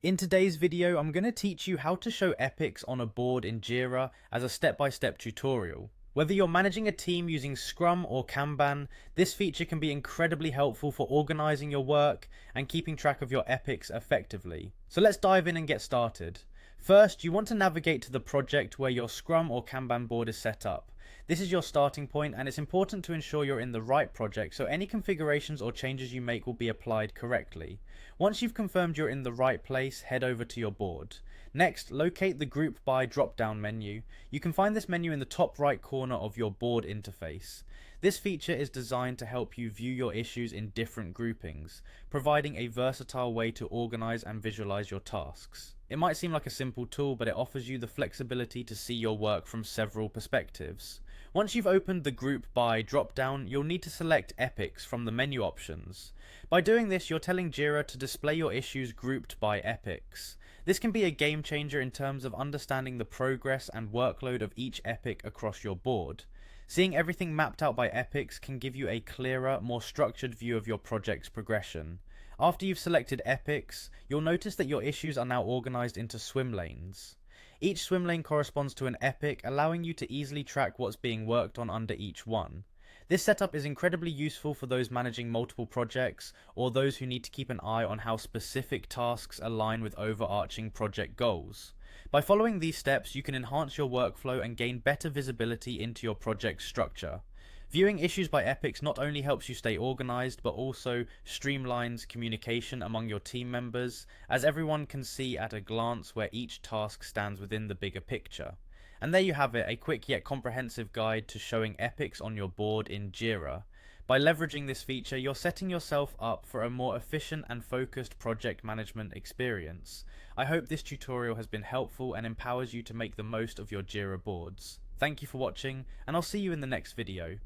In today's video, I'm going to teach you how to show epics on a board in Jira as a step-by-step tutorial. Whether you're managing a team using Scrum or Kanban, this feature can be incredibly helpful for organizing your work and keeping track of your epics effectively. So let's dive in and get started. First, you want to navigate to the project where your Scrum or Kanban board is set up. This is your starting point, and it's important to ensure you're in the right project so any configurations or changes you make will be applied correctly. Once you've confirmed you're in the right place, head over to your board. Next, locate the Group By drop-down menu. You can find this menu in the top right corner of your board interface. This feature is designed to help you view your issues in different groupings, providing a versatile way to organize and visualize your tasks. It might seem like a simple tool, but it offers you the flexibility to see your work from several perspectives. Once you've opened the Group By drop-down, you'll need to select Epics from the menu options. By doing this, you're telling Jira to display your issues grouped by epics. This can be a game changer in terms of understanding the progress and workload of each epic across your board. Seeing everything mapped out by epics can give you a clearer, more structured view of your project's progression. After you've selected epics, you'll notice that your issues are now organized into swim lanes. Each swim lane corresponds to an epic, allowing you to easily track what's being worked on under each one. This setup is incredibly useful for those managing multiple projects or those who need to keep an eye on how specific tasks align with overarching project goals. By following these steps, you can enhance your workflow and gain better visibility into your project structure. Viewing issues by epics not only helps you stay organized, but also streamlines communication among your team members, as everyone can see at a glance where each task stands within the bigger picture. And there you have it, a quick yet comprehensive guide to showing epics on your board in Jira. By leveraging this feature, you're setting yourself up for a more efficient and focused project management experience. I hope this tutorial has been helpful and empowers you to make the most of your Jira boards. Thank you for watching, and I'll see you in the next video.